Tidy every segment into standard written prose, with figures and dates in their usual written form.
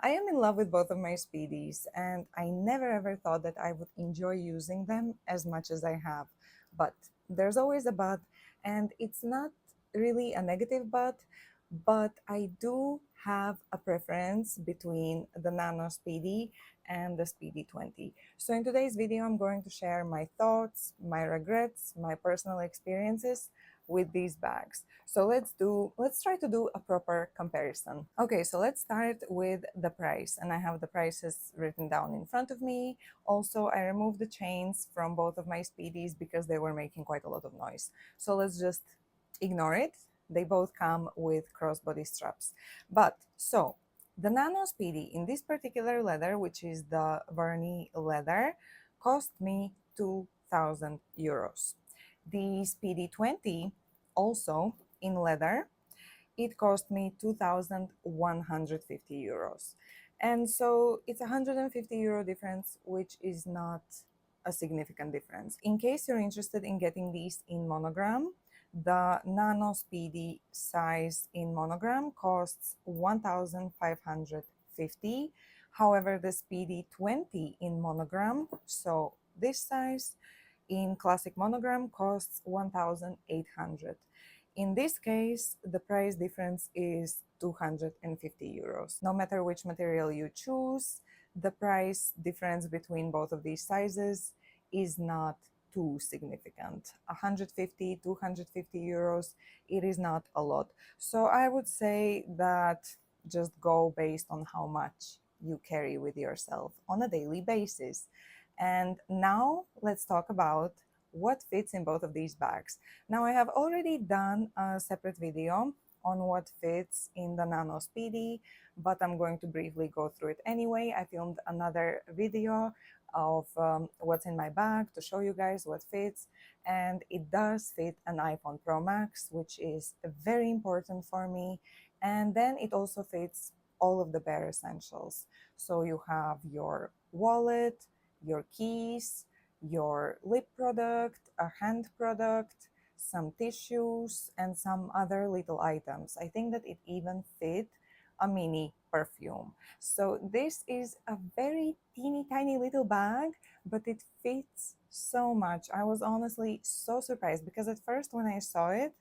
I am in love with both of my Speedies, and I never ever thought that I would enjoy using them as much as I have. But there's always a but, and it's not really a negative but I do have a preference between the Nano Speedy and the Speedy 20. So in today's video, I'm going to share my thoughts, my regrets, my personal experiences with these bags. So let's try to do a proper comparison. Okay, so let's start with the price, and I have the prices written down in front of me. Also, I removed the chains from both of my Speedies because they were making quite a lot of noise. So let's just ignore it. They both come with crossbody straps. But so the Nano Speedy in this particular leather, which is the Vernis leather, cost me 2,000 euros. The Speedy 20, also in leather, it cost me 2,150 euros. And so it's a 150 euro difference, which is not a significant difference. In case you're interested in getting these in monogram, the Nano Speedy size in monogram costs 1,550. However, the Speedy 20 in monogram, so this size, in classic monogram costs 1,800. In this case, the price difference is 250 euros. No matter which material you choose, the price difference between both of these sizes is not too significant. 150, 250 euros, it is not a lot. So I would say that just go based on how much you carry with yourself on a daily basis. And now let's talk about what fits in both of these bags. Now I have already done a separate video on what fits in the Nano Speedy, but I'm going to briefly go through it anyway. I filmed another video of what's in my bag to show you guys what fits, and it does fit an iPhone Pro Max, which is very important for me. And then it also fits all of the bare essentials. So you have your wallet, your keys, your lip product, a hand product, some tissues, and some other little items. I think that it even fit a mini perfume. So this is a very teeny tiny little bag, but it fits so much. I was honestly so surprised because at first when I saw it,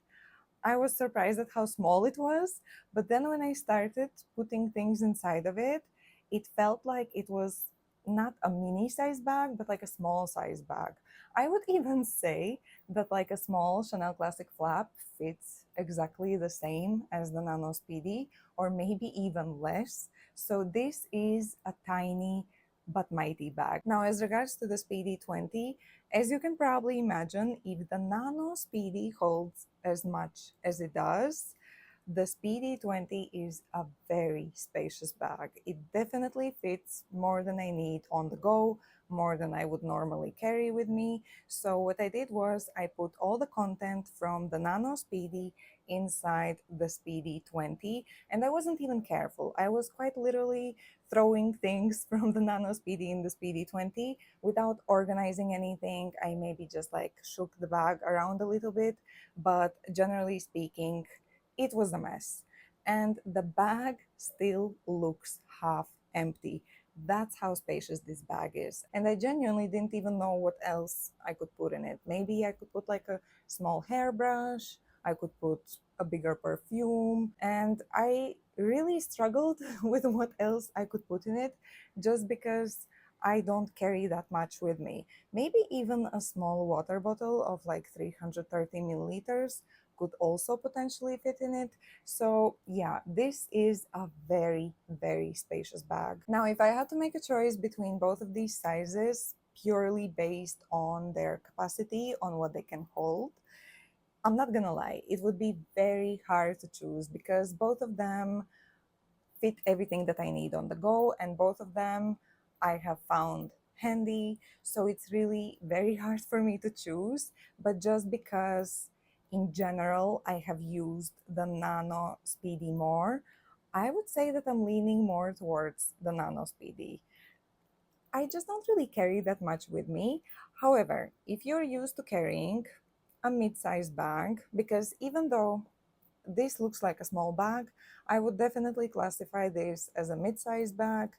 I was surprised at how small it was, but then when I started putting things inside of it, it felt like it was not a mini size bag, but like a small size bag. I would even say that like a small Chanel Classic flap fits exactly the same as the Nano Speedy, or maybe even less. So this is a tiny but mighty bag. Now, as regards to the Speedy 20, as you can probably imagine, if the Nano Speedy holds as much as it does, the Speedy 20 is a very spacious bag. It definitely fits more than I need on the go, more than I would normally carry with me. So what I did was I put all the content from the Nano Speedy inside the Speedy 20, and I wasn't even careful. I was quite literally throwing things from the Nano Speedy in the Speedy 20 without organizing anything. I maybe just like shook the bag around a little bit, but generally speaking, it was a mess. And the bag still looks half empty. That's how spacious this bag is. And I genuinely didn't even know what else I could put in it. Maybe I could put like a small hairbrush, I could put a bigger perfume, and I really struggled with what else I could put in it just because I don't carry that much with me. Maybe even a small water bottle of like 330 milliliters could also potentially fit in it. So yeah, this is a very, very spacious bag. Now, if I had to make a choice between both of these sizes, purely based on their capacity, on what they can hold, I'm not gonna lie, it would be very hard to choose because both of them fit everything that I need on the go, and both of them I have found handy. So it's really very hard for me to choose. But just because in general I have used the Nano Speedy more, I would say that I'm leaning more towards the Nano Speedy. I just don't really carry that much with me. However, if you're used to carrying a mid-sized bag, because even though this looks like a small bag. I would definitely classify this as a mid-sized bag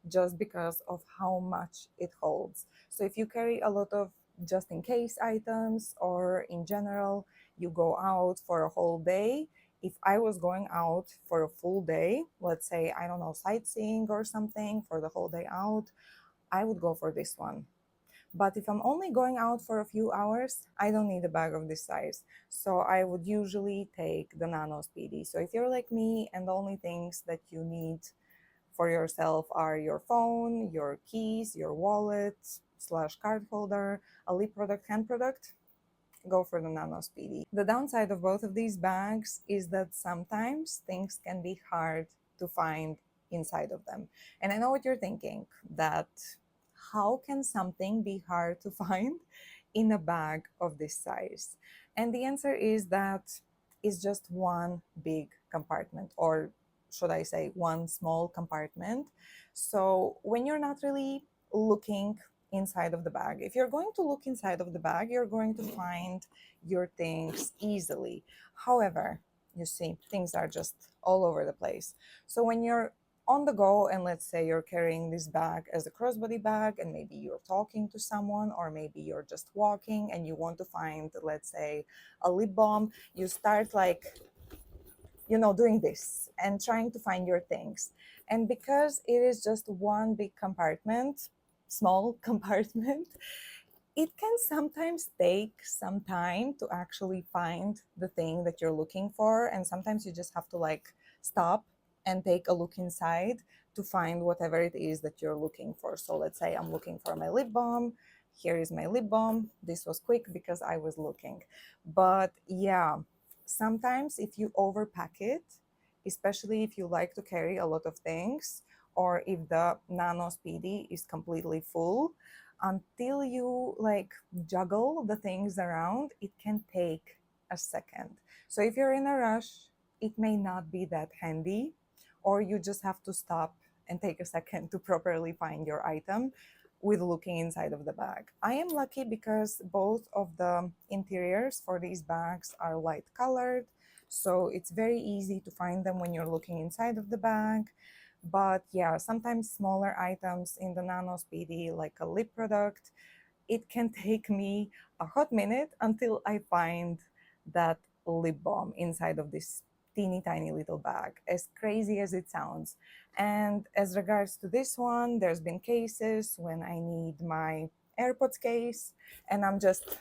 just because of how much it holds. So if you carry a lot of just in case items, or in general, you go out for a whole day. If I was going out for a full day, let's say, I don't know, sightseeing or something for the whole day out, I would go for this one. But if I'm only going out for a few hours, I don't need a bag of this size. So I would usually take the Nano Speedy. So if you're like me and the only things that you need for yourself are your phone, your keys, your wallet slash card holder, a lip product, hand product, go for the Nano Speedy. The downside of both of these bags is that sometimes things can be hard to find inside of them. And I know what you're thinking, that how can something be hard to find in a bag of this size? And the answer is that it's just one big compartment, or should I say one small compartment. So when you're not really looking inside of the bag, if you're going to look inside of the bag, you're going to find your things easily. However, you see, things are just all over the place. So when you're on the go, and let's say you're carrying this bag as a crossbody bag, and maybe you're talking to someone, or maybe you're just walking and you want to find, let's say, a lip balm, you start like, doing this and trying to find your things. And because it is just one big compartment, small compartment, it can sometimes take some time to actually find the thing that you're looking for. And sometimes you just have to like stop and take a look inside to find whatever it is that you're looking for. So let's say I'm looking for my lip balm. Here is my lip balm. This was quick because I was looking. But yeah, sometimes if you overpack it, especially if you like to carry a lot of things, or if the Nano Speedy is completely full, until you like juggle the things around, it can take a second. So if you're in a rush, it may not be that handy, or you just have to stop and take a second to properly find your item with looking inside of the bag. I am lucky because both of the interiors for these bags are light colored, so it's very easy to find them when you're looking inside of the bag. But yeah, sometimes smaller items in the Nano Speedy, like a lip product, it can take me a hot minute until I find that lip balm inside of this teeny tiny little bag, as crazy as it sounds. And as regards to this one, there's been cases when I need my AirPods case, and I'm just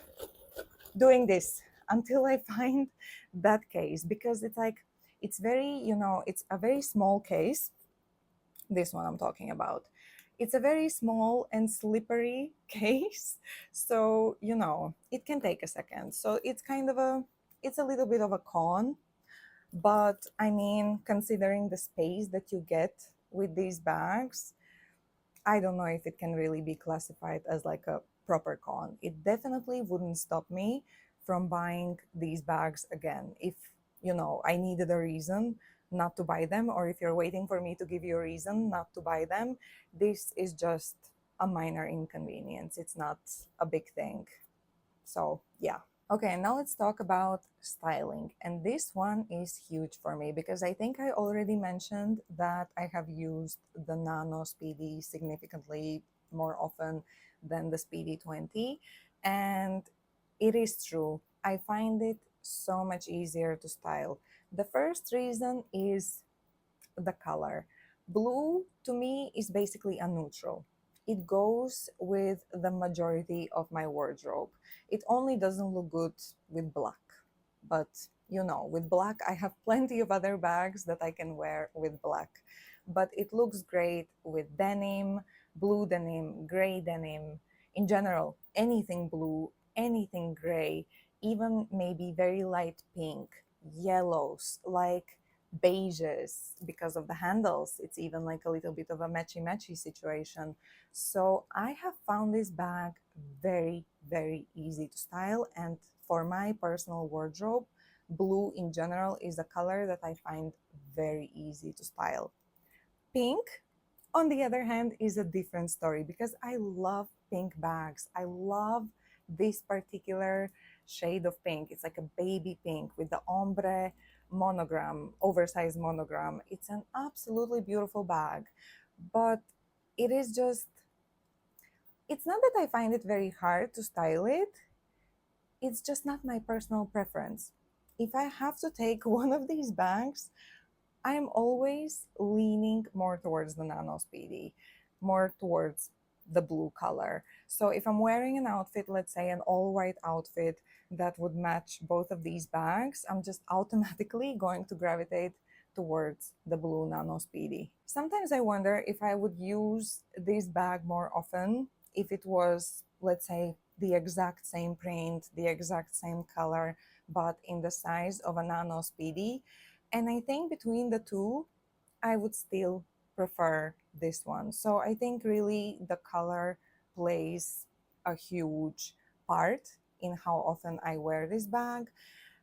doing this until I find that case, because it's like, it's very, it's a very small case. This one I'm talking about. It's a very small and slippery case. So, it can take a second. So it's a little bit of a con, but I mean, considering the space that you get with these bags, I don't know if it can really be classified as like a proper con. It definitely wouldn't stop me from buying these bags again if, I needed a reason not to buy them, or if you're waiting for me to give you a reason not to buy them. This is just a minor inconvenience. It's not a big thing. So, yeah. Okay, now let's talk about styling. And this one is huge for me because I think I already mentioned that I have used the Nano Speedy significantly more often than the Speedy 20. And it is true. I find it so much easier to style. The first reason is the color. Blue to me is basically a neutral. It goes with the majority of my wardrobe. It only doesn't look good with black. But with black, I have plenty of other bags that I can wear with black. But it looks great with denim, blue denim, gray denim. In general, anything blue, anything gray, even maybe very light pink, yellows, like beiges because of the handles. It's even like a little bit of a matchy-matchy situation. So I have found this bag very, very easy to style. And for my personal wardrobe, blue in general is a color that I find very easy to style. Pink, on the other hand, is a different story because I love pink bags. I love this particular shade of pink. It's like a baby pink with the ombre monogram, oversized monogram. It's an absolutely beautiful bag, but it is just, it's not that I find it very hard to style it, it's just not my personal preference. If I have to take one of these bags, I'm always leaning more towards the Nano Speedy, more towards the blue color. So if I'm wearing an outfit, let's say an all white outfit that would match both of these bags, I'm just automatically going to gravitate towards the blue Nano Speedy. Sometimes I wonder if I would use this bag more often if it was, let's say, the exact same print, the exact same color, but in the size of a Nano Speedy. And I think between the two, I would still prefer this one. So I think really the color plays a huge part in how often I wear this bag.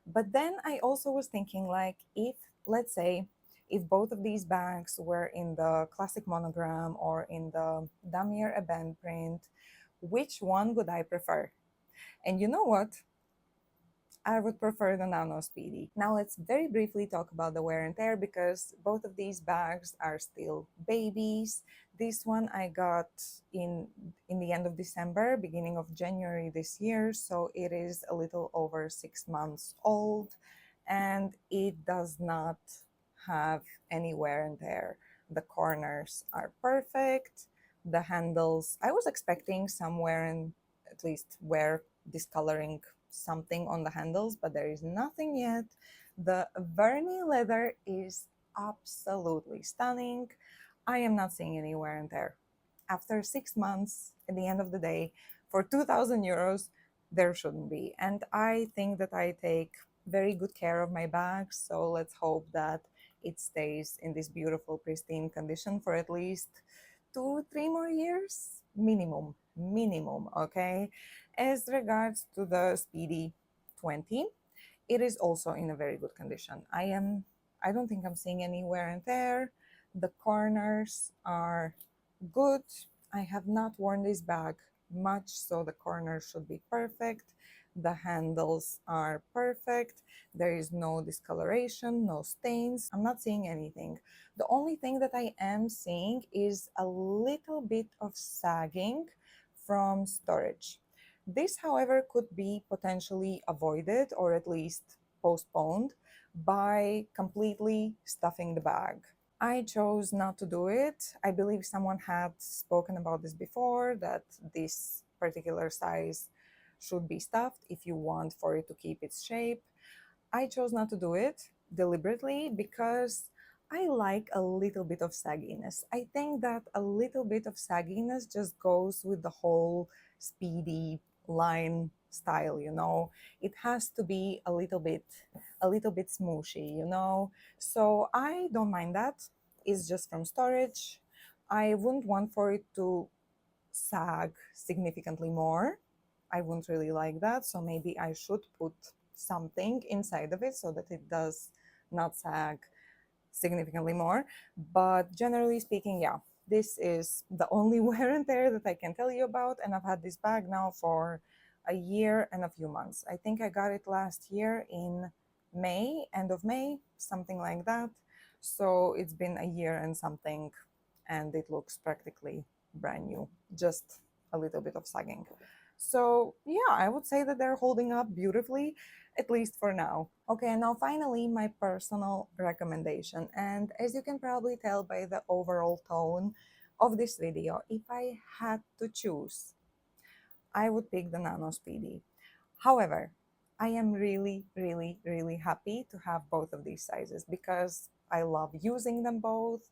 But then I also was thinking, like, if, let's say, if both of these bags were in the classic monogram or in the damier ebene print, which one would I prefer? And you know what? I would prefer the Nano Speedy. Now let's very briefly talk about the wear and tear because both of these bags are still babies. This one I got in the end of December, beginning of January this year, so it is a little over 6 months old and it does not have any wear and tear. The corners are perfect. The handles, I was expecting some wear and at least wear discoloring something on the handles, but there is nothing yet. The Vernis leather is absolutely stunning. I am not seeing any wear and tear. After 6 months, at the end of the day, for 2,000 euros, there shouldn't be. And I think that I take very good care of my bags, so let's hope that it stays in this beautiful, pristine condition for at least 2, 3 more years minimum, okay? As regards to the Speedy 20, it is also in a very good condition. I don't think I'm seeing any wear and tear. The corners are good. I have not worn this bag much, so the corners should be perfect. The handles are perfect. There is no discoloration, no stains. I'm not seeing anything. The only thing that I am seeing is a little bit of sagging from storage. This, however, could be potentially avoided or at least postponed by completely stuffing the bag. I chose not to do it. I believe someone had spoken about this before, that this particular size should be stuffed if you want for it to keep its shape. I chose not to do it deliberately because I like a little bit of sagginess. I think that a little bit of sagginess just goes with the whole speedy line style, you know. It has to be a little bit smooshy, you know. So I don't mind that. It's just from storage. I wouldn't want for it to sag significantly more. I wouldn't really like that. So maybe I should put something inside of it so that it does not sag significantly more. But generally speaking, yeah, this is the only wear and tear that I can tell you about. And I've had this bag now for a year and a few months. I think I got it last year in May, end of May, something like that. So it's been a year and something, and it looks practically brand new, just a little bit of sagging. So yeah, I would say that they're holding up beautifully, at least for now. Okay, now finally, my personal recommendation. And as you can probably tell by the overall tone of this video, if I had to choose, I would pick the Nano Speedy. However, I am really happy to have both of these sizes because I love using them both.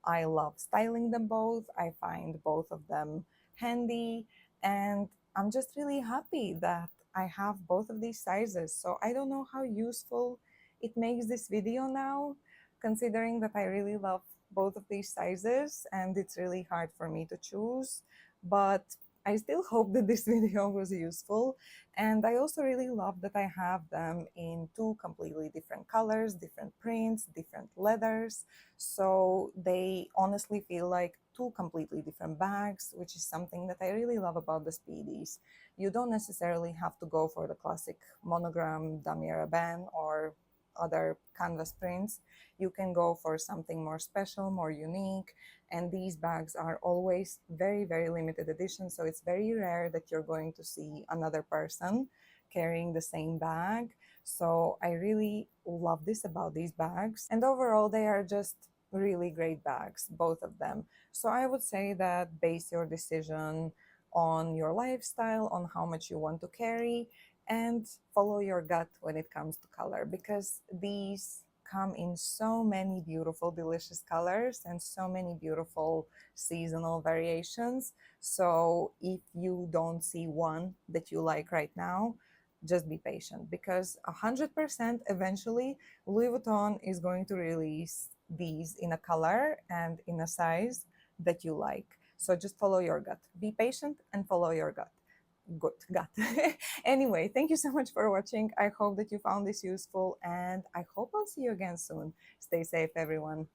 I love styling them both. I find both of them handy, and I'm just really happy that I have both of these sizes. So I don't know how useful it makes this video now, considering that I really love both of these sizes and it's really hard for me to choose. But I still hope that this video was useful. And I also really love that I have them in two completely different colors, different prints, different leathers. So they honestly feel like two completely different bags, which is something that I really love about the Speedies. You don't necessarily have to go for the classic monogram damier band or other canvas prints. You can go for something more special, more unique. And these bags are always very, very limited edition. So it's very rare that you're going to see another person carrying the same bag. So I really love this about these bags. And overall, they are just really great bags, both of them. So I would say that base your decision on your lifestyle, on how much you want to carry, and follow your gut when it comes to color, because these come in so many beautiful, delicious colors and so many beautiful seasonal variations. So if you don't see one that you like right now, just be patient, because 100% eventually Louis Vuitton is going to release these in a color and in a size that you like. So just follow your gut. Be patient and follow your gut. Good gut. Anyway, thank you so much for watching. I hope that you found this useful, and I hope I'll see you again soon. Stay safe, everyone.